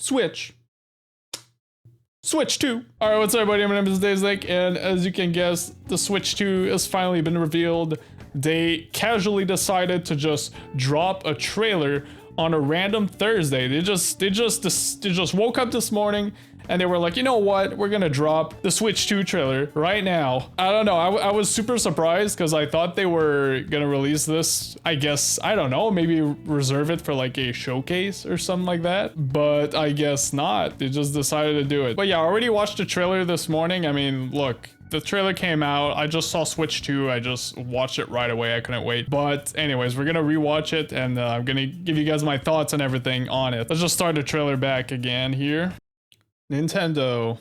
Switch 2. All right, what's up, everybody? My name is Dazenik, and as you can guess, the Switch 2 has finally been revealed. They casually decided to just drop a trailer on a random Thursday. They just woke up this morning and they were like, you know what? We're gonna drop the Switch 2 trailer right now. I don't know. I was super surprised because I thought they were gonna release this. I guess, I don't know, maybe reserve it for like a showcase or something like that. But I guess not. They just decided to do it. But yeah, I already watched the trailer this morning. I mean, look. The trailer came out. I just saw Switch 2. I just watched it right away. I couldn't wait. But anyways, we're gonna rewatch it and I'm gonna give you guys my thoughts and everything on it. Let's just start the trailer back again here. Nintendo.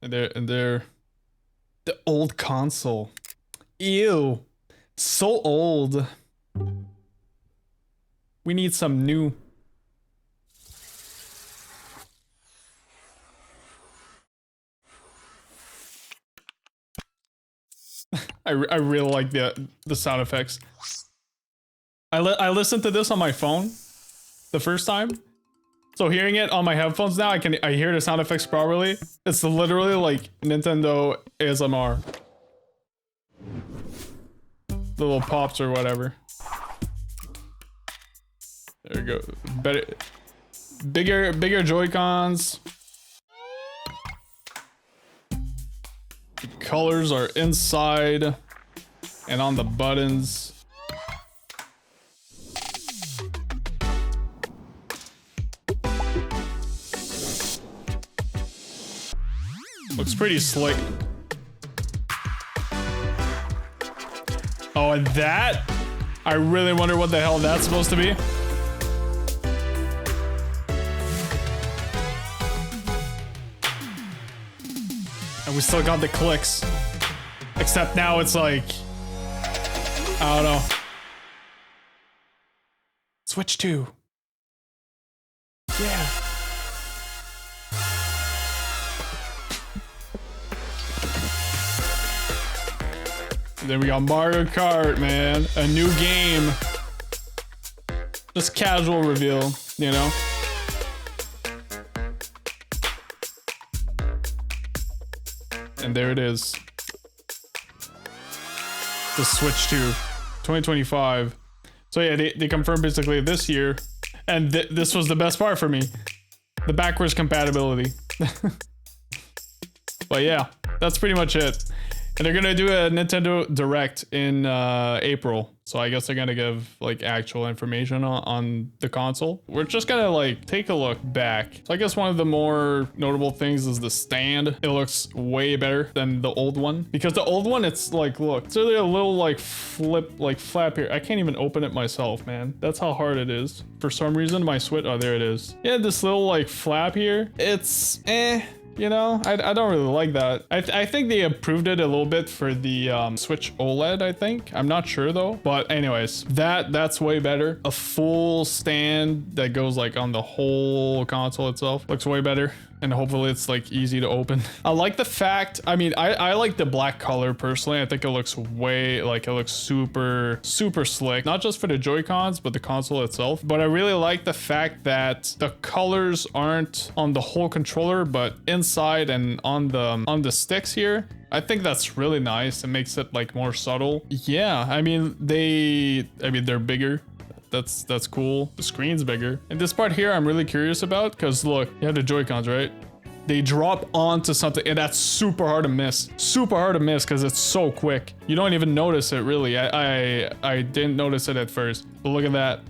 And they're the old console. Ew. So old. We need some new. I really like the sound effects. I listened to this on my phone the first time, so hearing it on my headphones now, I hear the sound effects properly. It's literally like Nintendo ASMR, the little pops or whatever. There we go. Bigger Joy-Cons. The colors are inside and on the buttons. Looks pretty slick. Oh, and that? I really wonder what the hell that's supposed to be. And we still got the clicks. Except now it's like, I don't know. Switch 2. Yeah. Then we got Mario Kart, man. A new game. Just casual reveal, you know? And there it is. The Switch 2, 2025. So yeah, they confirmed basically this year. And this was the best part for me. The backwards compatibility. But yeah, that's pretty much it. And they're gonna do a Nintendo Direct in April. So I guess they're gonna give like actual information on the console. We're just gonna like take a look back. So I guess one of the more notable things is the stand. It looks way better than the old one. Because the old one, it's like, look, it's really a little like flap here. I can't even open it myself, man. That's how hard it is. For some reason, my Switch, oh, there it is. Yeah, this little like flap here. It's you know, I don't really like that. I think they improved it a little bit for the Switch OLED, I think. I'm not sure though. But anyways, that's way better. A full stand that goes like on the whole console itself looks way better. And hopefully it's like easy to open. I like the fact, I mean, I like the black color personally. I think it looks super slick. Not just for the Joy-Cons, but the console itself. But I really like the fact that the colors aren't on the whole controller, but inside and on the sticks here. I think that's really nice. It makes it like more subtle. Yeah, I mean, they're bigger. That's cool. The screen's bigger. And this part here, I'm really curious about because look, you have the Joy-Cons, right? They drop onto something and that's super hard to miss. Super hard to miss because it's so quick. You don't even notice it really. I didn't notice it at first, but look at that.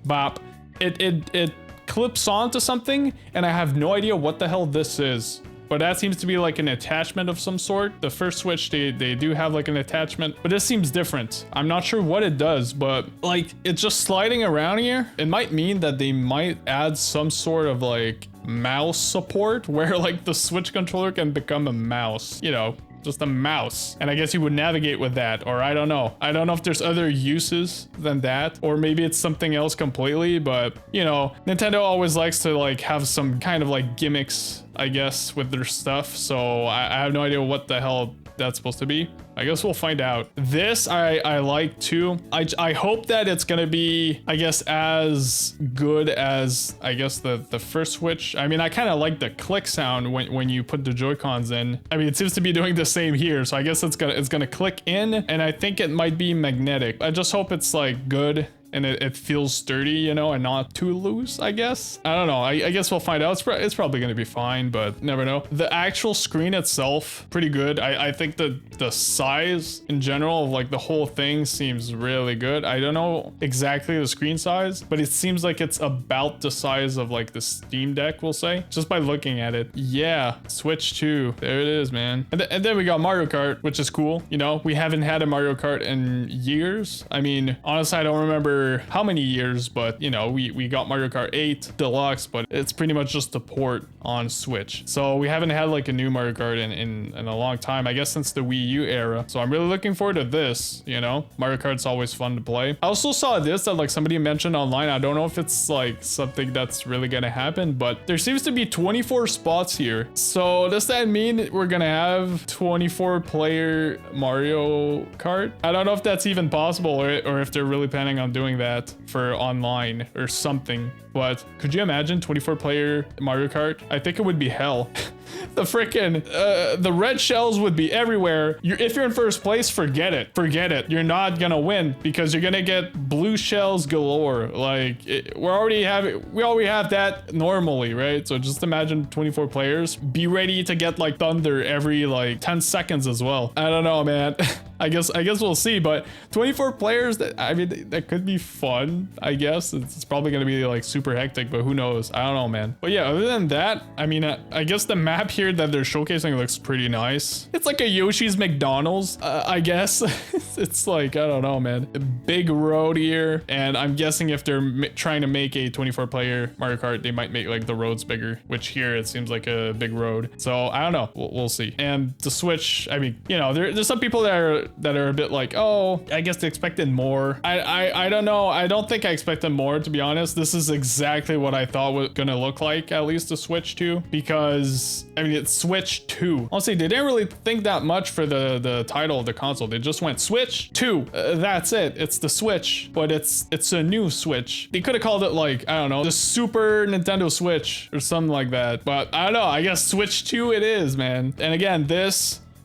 Bop. It clips onto something and I have no idea what the hell this is. But that seems to be like an attachment of some sort. The first Switch, they do have like an attachment, but this seems different. I'm not sure what it does, but like it's just sliding around here. It might mean that they might add some sort of like mouse support where like the Switch controller can become a mouse, you know, just a mouse. And I guess you would navigate with that, or I don't know. I don't know if there's other uses than that, or maybe it's something else completely, but you know, Nintendo always likes to like have some kind of like gimmicks, I guess, with their stuff. So I have no idea what the hell that's supposed to be. I guess we'll find out. This I like too. I hope that it's gonna be, I guess, as good as, I guess, the first Switch. I mean, I kind of like the click sound when you put the Joy-Cons in. I mean, it seems to be doing the same here, so I guess it's gonna click in, and I think it might be magnetic. I just hope it's like good and it feels sturdy, you know, and not too loose, I guess. I don't know. I guess we'll find out. It's probably going to be fine, but never know. The actual screen itself, pretty good. I think the size in general of like the whole thing seems really good. I don't know exactly the screen size, but it seems like it's about the size of like the Steam Deck, we'll say, just by looking at it. Yeah, Switch 2. There it is, man. And then we got Mario Kart, which is cool. You know, we haven't had a Mario Kart in years. I mean, honestly, I don't remember how many years, but you know, we got Mario Kart 8 Deluxe, but it's pretty much just a port on Switch. So we haven't had like a new Mario Kart in a long time, I guess, since the Wii U era. So I'm really looking forward to this, you know. Mario Kart's always fun to play. I also saw this that like somebody mentioned online. I don't know if it's like something that's really gonna happen, but there seems to be 24 spots here. So does that mean we're gonna have 24 player Mario Kart? I don't know if that's even possible, or if they're really planning on doing that for online or something. But could you imagine 24 player Mario Kart? I think it would be hell. The freaking the red shells would be everywhere. If you're in first place, forget it. You're not gonna win because you're gonna get blue shells galore. Like we already have that normally, right? So just imagine 24 players. Be ready to get like thunder every like 10 seconds as well. I don't know, man. I guess we'll see, but 24 players, that could be fun. I guess it's probably gonna be like super hectic, but who knows? I don't know, man. But yeah, other than that, I mean, I guess the map here that they're showcasing looks pretty nice. It's like a Yoshi's McDonald's, I guess. It's like, I don't know, man. A big road here, and I'm guessing if they're trying to make a 24 player Mario Kart, they might make like the roads bigger, which here it seems like a big road. So I don't know. We'll see. And the Switch, I mean, you know, there's some people that are a bit like, oh, I guess they expected more. I don't know. I don't think I expected more, to be honest. This is exactly what I thought was gonna look like, at least the Switch 2, because I mean, it's Switch 2. Honestly, they didn't really think that much for the title of the console. They just went Switch 2. That's it. It's the Switch, but it's a new Switch. They could have called it like, I don't know, the Super Nintendo Switch or something like that. But I don't know. I guess Switch 2 it is, man. And again,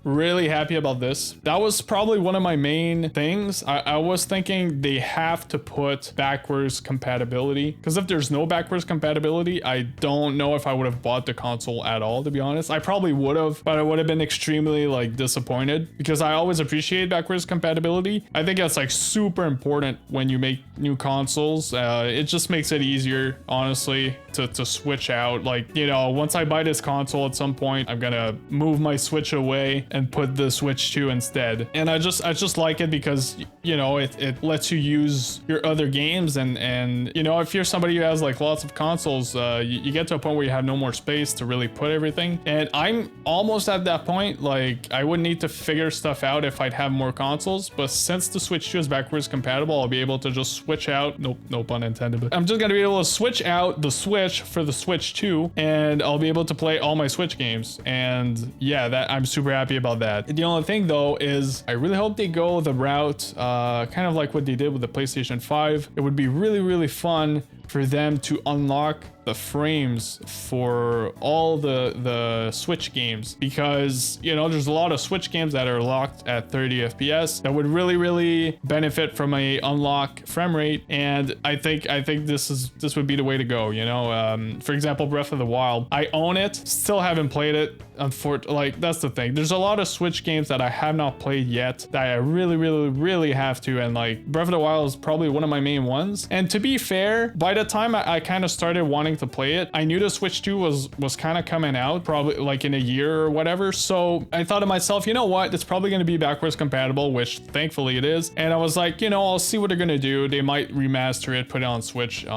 really happy about this. That was probably one of my main things. I was thinking they have to put backwards compatibility, because if there's no backwards compatibility, I don't know if I would have bought the console at all, to be honest. I probably would have, but I would have been extremely like disappointed, because I always appreciate backwards compatibility. I think that's like super important when you make new consoles. It just makes it easier, honestly, to switch out. Like, you know, once I buy this console at some point, I'm gonna move my Switch away and put the Switch 2 instead. And I just like it because, you know, it lets you use your other games, and you know, if you're somebody who has like lots of consoles, you get to a point where you have no more space to really put everything. And I'm almost at that point. Like, I wouldn't need to figure stuff out if I'd have more consoles, but since the Switch 2 is backwards compatible, I'll be able to just switch out, no pun intended, but I'm just gonna be able to switch out the Switch for the Switch 2, and I'll be able to play all my Switch games. And yeah, that I'm super happy about that. The only thing though is I really hope they go the route kind of like what they did with the PlayStation 5. It would be really fun for them to unlock the frames for all the Switch games, because, you know, there's a lot of Switch games that are locked at 30 FPS that would really benefit from a unlock frame rate. And I think this would be the way to go, you know. For example, Breath of the Wild, I own it, still haven't played it. Unfortunately, like, that's the thing. There's a lot of Switch games that I have not played yet that I really have to, and like Breath of the Wild is probably one of my main ones. And to be fair, by the time I kind of started wanting to play it, I knew the Switch 2 was kind of coming out, probably like in a year or whatever. So I thought to myself, you know what, it's probably going to be backwards compatible, which thankfully it is. And I was like, you know, I'll see what they're going to do. They might remaster it, put it on Switch 2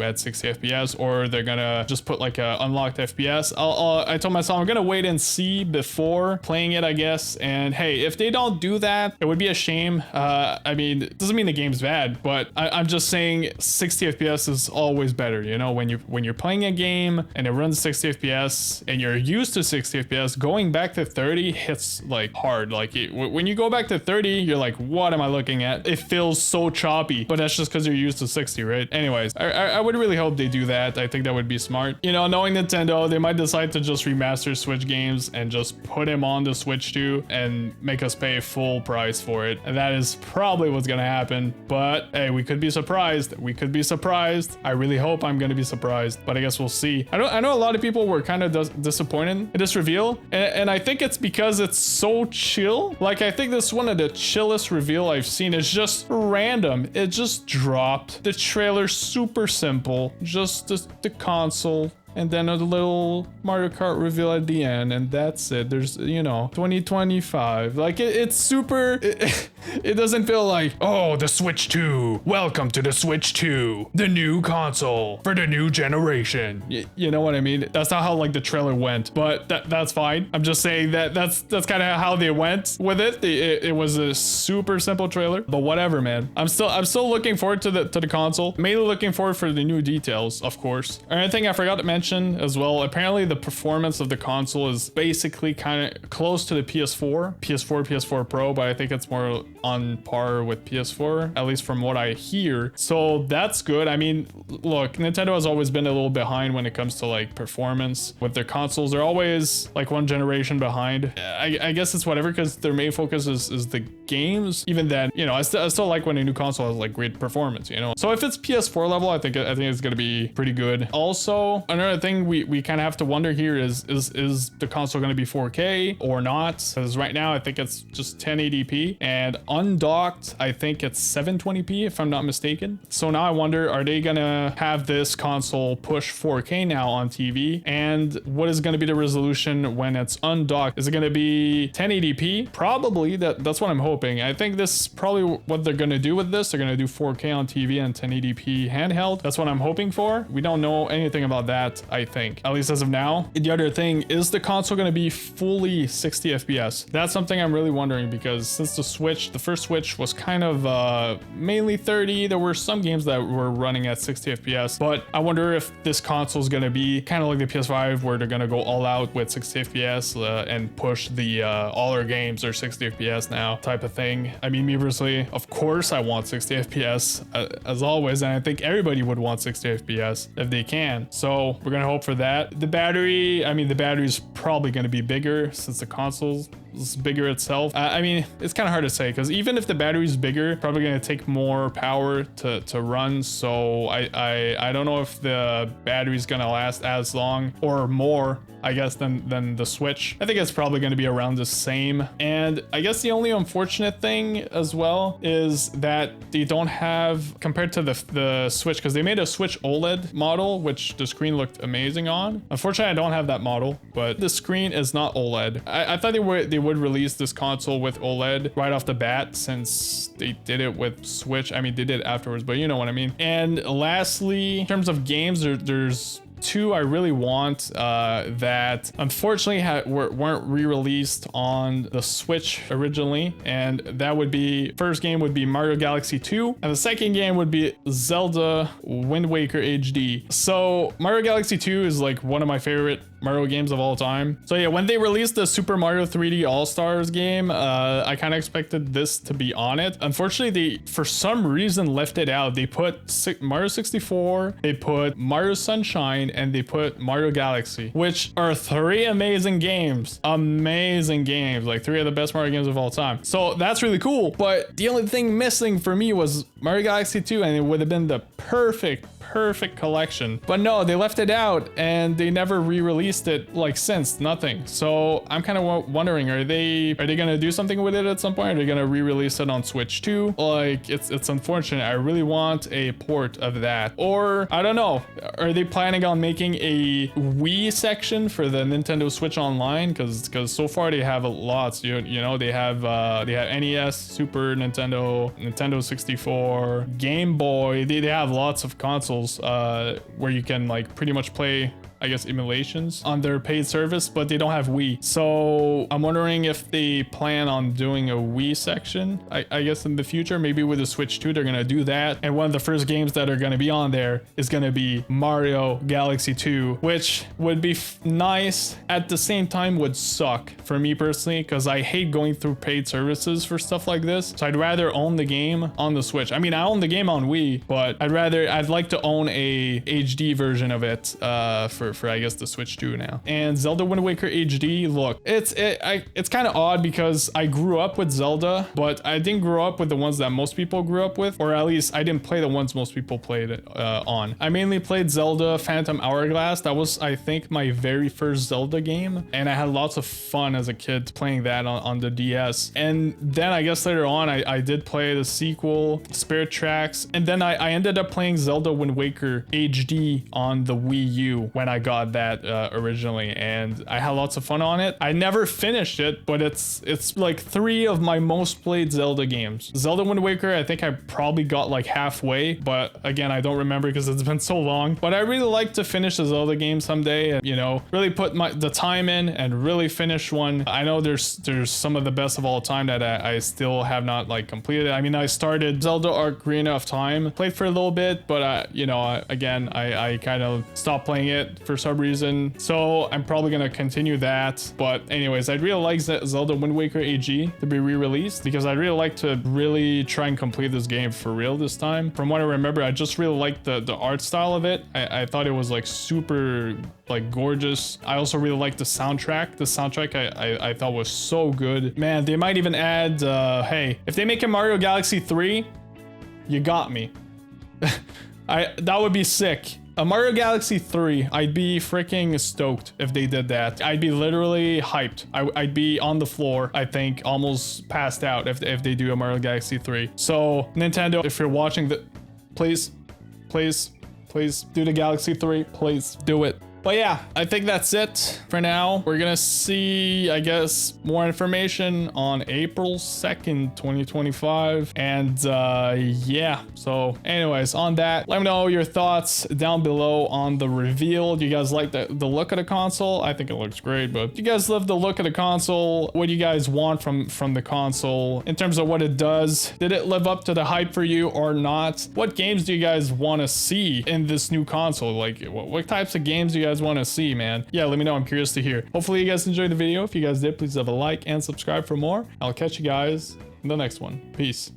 at 60 FPS, or they're gonna just put like a unlocked FPS. I told myself I'm gonna wait and see before playing it, I guess. And hey, if they don't do that, it would be a shame. I mean, it doesn't mean the game's bad, but I'm just saying 60 FPS FPS is always better. You know, when you're playing a game and it runs 60 FPS and you're used to 60 FPS, going back to 30 hits like hard. Like when you go back to 30, you're like, what am I looking at? It feels so choppy, but that's just because you're used to 60, right? Anyways, I would really hope they do that. I think that would be smart. You know, knowing Nintendo, they might decide to just remaster Switch games and just put them on the Switch too and make us pay full price for it. And that is probably what's gonna happen. But hey, we could be surprised. We could be surprised. I really hope I'm gonna be surprised, but I guess we'll see. I know a lot of people were kind of disappointed in this reveal, and I think it's because it's so chill. Like, I think this is one of the chillest reveal I've seen. It's just random. It just dropped. The trailer super simple. Just the console. And then a little Mario Kart reveal at the end, and that's it. There's, you know, 2025. Like, it's super... It doesn't feel like, oh, the Switch 2. Welcome to the Switch 2. The new console for the new generation. You know what I mean? That's not how, like, the trailer went, but that's fine. I'm just saying that's kind of how they went with it. It was a super simple trailer, but whatever, man. I'm still looking forward to the console. Mainly looking forward for the new details, of course. Another thing I forgot to mention as well, apparently the performance of the console is basically kind of close to the PS4 Pro, but I think it's more on par with PS4, at least from what I hear. So that's good. I mean, look, Nintendo has always been a little behind when it comes to like performance with their consoles. They're always like one generation behind. I guess it's whatever, because their main focus is the games. Even then, you know, I still like when a new console has like great performance, you know. So if it's PS4 level, I think it's gonna be pretty good. Also, another thing we kind of have to wonder here is the console going to be 4K or not? Because right now I think it's just 1080p, and undocked I think it's 720p if I'm not mistaken. So now I wonder, are they going to have this console push 4K now on TV? And what is going to be the resolution when it's undocked? Is it going to be 1080p? Probably. That's what I'm hoping. I think this is probably what they're going to do with this. They're going to do 4K on TV and 1080p handheld. That's what I'm hoping for. We don't know anything about that, I think, at least as of now. The other thing is, the console going to be fully 60 FPS? That's something I'm really wondering, because since the first Switch was kind of mainly 30, there were some games that were running at 60 FPS, but I wonder if this console is going to be kind of like the PS5, where they're going to go all out with 60 FPS and push the all our games are 60 FPS now type of thing. I mean, me personally, of course I want 60 FPS as always, and I think everybody would want 60 FPS if they can. So we're gonna hope for that. The battery, I mean, the battery is probably going to be bigger since the console is bigger itself. I mean, it's kind of hard to say, because even if the battery is bigger, probably going to take more power to run. So I don't know if the battery is going to last as long or more, I guess, than the Switch. I think it's probably going to be around the same. And I guess the only unfortunate thing as well is that they don't have, compared to the Switch, because they made a Switch OLED model, which the screen looked amazing on. Unfortunately, I don't have that model, but the screen is not OLED. I thought they would release this console with OLED right off the bat, since they did it with Switch. I mean, they did it afterwards, but you know what I mean. And lastly, in terms of games, there's two I really want that unfortunately weren't re-released on the Switch originally, and that would be, first game would be Mario Galaxy 2, and the second game would be Zelda Wind Waker HD. So Mario Galaxy 2 is like one of my favorite Mario games of all time. So yeah, when they released the Super Mario 3D All-Stars game, I kind of expected this to be on it. Unfortunately, they for some reason left it out. They put Mario 64, they put Mario Sunshine, and they put Mario Galaxy, which are three amazing games. Amazing games, like three of the best Mario games of all time. So that's really cool. But the only thing missing for me was Mario Galaxy 2, and it would have been the perfect collection. But no, they left it out, and they never re-released it like since. Nothing. So I'm kind of wondering, are they gonna do something with it at some point? Are they gonna re-release it on Switch 2? Like, it's unfortunate. I really want a port of that. Or I don't know, are they planning on making a Wii section for the Nintendo Switch Online? Because so far they have lots. You know, they have NES, Super Nintendo, Nintendo 64, Game Boy. They have lots of consoles where you can like pretty much play, I guess, emulations on their paid service, but they don't have Wii. So I'm wondering if they plan on doing a Wii section, I guess in the future, maybe with the Switch 2, they're gonna do that. And one of the first games that are gonna be on there is gonna be Mario Galaxy 2, which would be nice, at the same time would suck for me personally, because I hate going through paid services for stuff like this. So I'd rather own the game on the Switch. I mean, I own the game on Wii, but I'd like to own a HD version of it for I guess the Switch 2 now. And Zelda Wind Waker HD, look, it's kind of odd because I grew up with Zelda, but I didn't grow up with the ones that most people grew up with, or at least I didn't play the ones most people played on. I mainly played Zelda Phantom Hourglass. That was, I think, my very first Zelda game, and I had lots of fun as a kid playing that on the DS. And then I guess later on I did play the sequel, Spirit Tracks, and then I ended up playing Zelda Wind Waker HD on the Wii U when I got that originally, and I had lots of fun on it. I never finished it, but it's like 3 of my most played Zelda games. Zelda Wind Waker, I think I probably got like halfway, but again, I don't remember because it's been so long. But I really like to finish a Zelda game someday, and, you know, really put the time in and really finish one. I know there's some of the best of all time that I still have not like completed. I mean, I started Zelda Ocarina of Time, played for a little bit, but you know, again, I kind of stopped playing it for some reason. So I'm probably gonna continue that. But anyways, I'd really like Zelda Wind Waker AG to be re-released, because I'd really like to really try and complete this game for real this time. From what I remember, I just really liked the art style of it. I thought it was like super like gorgeous. I also really liked the soundtrack. The soundtrack I thought was so good. Man, they might even add, hey, if they make a Mario Galaxy 3, you got me. That would be sick. A Mario Galaxy 3, I'd be freaking stoked if they did that. I'd be literally hyped. I'd be on the floor, I think, almost passed out if they do a Mario Galaxy 3. So Nintendo, if you're watching please do the Galaxy 3, please do it. But yeah, I think that's it for now. We're gonna see, I guess, more information on April 2nd, 2025. And yeah, so anyways, on that, let me know your thoughts down below on the reveal. Do you guys like the look of the console? I think it looks great, but do you guys love the look of the console? What do you guys want from the console in terms of what it does? Did it live up to the hype for you or not? What games do you guys want to see in this new console? Like, what types of games do you guys want to see, man? Yeah, let me know. I'm curious to hear. Hopefully you guys enjoyed the video. If you guys did, please have a like and subscribe for more. I'll catch you guys in the next one. Peace.